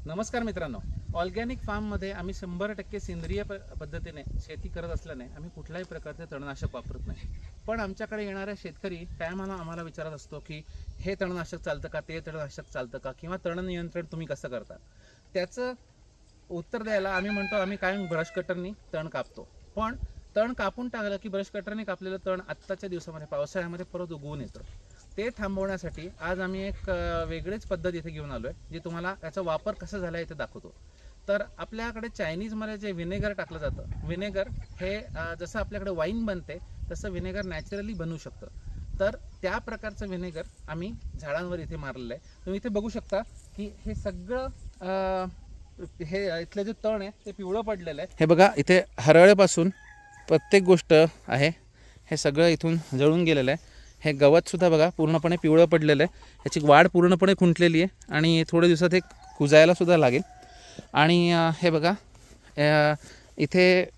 नमस्कार मित्रांनो, ऑर्गॅनिक फार्ममध्ये आम्ही 100% सेंद्रिय पद्धतीने शेती करत असल्याने आम्ही कुठल्याही प्रकारचे तणनाशक वापरत नाही. पण आमच्याकडे येणारे शेतकरी कायम आम्हाला विचारत असतो की हे तणनाशक चालतं का, ते तणनाशक चालतं का, किंवा तण नियंत्रण तुम्ही कसं करता. त्याचं उत्तर द्यायला आम्ही म्हणतो आम्ही कायम ब्रश कटरनी तण कापतो. पण तण कापून टाकलं की ब्रश कटरने कापलेलं तण आत्ताच्या दिवसामध्ये पावसाळ्यामध्ये परत उगवून येतं. ते थांबवण्यासाठी आज आम्ही एक वेगळीच पद्धत इथे घेऊन आलो आहे, जी तुम्हाला याचा वापर कसा झाला आहे इथे दाखवतो. तर आपल्याकडे चायनीजमध्ये जे व्हिनेगर टाकलं जातं, व्हिनेगर हे जसं आपल्याकडे वाईन बनते तसं व्हिनेगर नॅचरली बनवू शकतं. तर त्या प्रकारचं व्हिनेगर आम्ही झाडांवर इथे मारलेलं आहे. तुम्ही इथे बघू शकता की हे सगळं हे इथलं जे तण आहे ते पिवळं पडलेलं आहे. हे बघा, इथे हरळपासून प्रत्येक गोष्ट आहे, हे सगळं इथून जळून गेलेलं आहे. हे गवतसुद्धा बघा पूर्णपणे पिवळं पडलेलं आहे. ह्याची वाढ पूर्णपणे खुंटलेली आहे आणि थोड्या दिवसात हे कुजायलासुद्धा लागेल. आणि हे बघा, इथे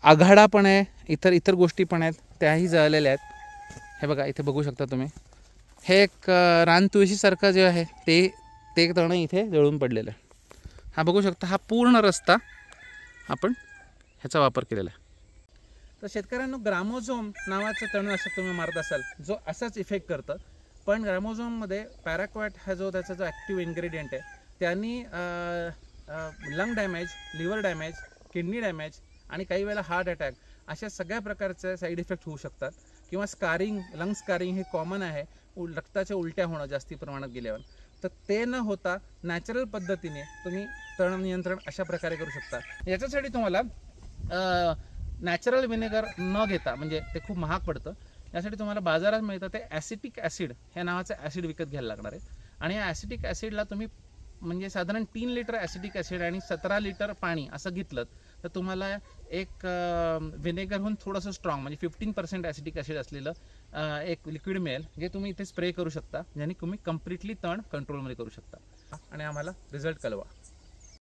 आघाडा पण आहे, इतर गोष्टी पण आहेत, त्याही जळलेल्या आहेत. हे बघा, इथे बघू शकता तुम्ही, हे एक रानतुळशीसारखं जे आहे ते तण इथे जळून पडलेलं आहे. हा बघू शकता, हा पूर्ण रस्ता आपण ह्याचा वापर केलेला आहे. तर शेतकऱ्यांना ग्रामोझोम नावाचं तणनाशक तुम्ही मारत असाल, जो असाच इफेक्ट करतं. पण ग्रामोझोममध्ये पॅराक्वाट हा त्याचा जो ॲक्टिव्ह इन्ग्रेडियंट आहे, त्यांनी lung damage, liver damage, kidney damage आणि काही वेळेला हार्ट अटॅक अशा सगळ्या प्रकारचे साईड इफेक्ट होऊ शकतात. किंवा स्कारिंग, लंग स्कारिंग हे कॉमन आहे, रक्ताच्या उलट्या होणं जास्ती प्रमाणात गेल्यावर. तर ते न होता नॅचरल पद्धतीने तुम्ही तण नियंत्रण अशा प्रकारे करू शकता. याच्यासाठी तुम्हाला नॅचरल व्हिनेगर न घेता, म्हणजे ते खूप महाग पडतं, यासाठी तुम्हाला बाजारात मिळतं ते ॲसिटिक ॲसिड ह्या नावाचं ॲसिड विकत घ्यायला लागणार आहे. आणि या ॲसिटिक ॲसिडला तुम्ही म्हणजे साधारण 3 लिटर ॲसिटिक ॲसिड आणि 17 लिटर पाणी असं घेतलं तर तुम्हाला एक व्हिनेगरहून थोडंसं स्ट्रॉंग, म्हणजे 15% ॲसिटिक ॲसिड असलेलं एक लिक्विड मिळेल, जे तुम्ही इथे स्प्रे करू शकता, ज्याने तुम्ही कम्प्लिटली तण कंट्रोलमध्ये करू शकता. आणि आम्हाला रिझल्ट कळवा.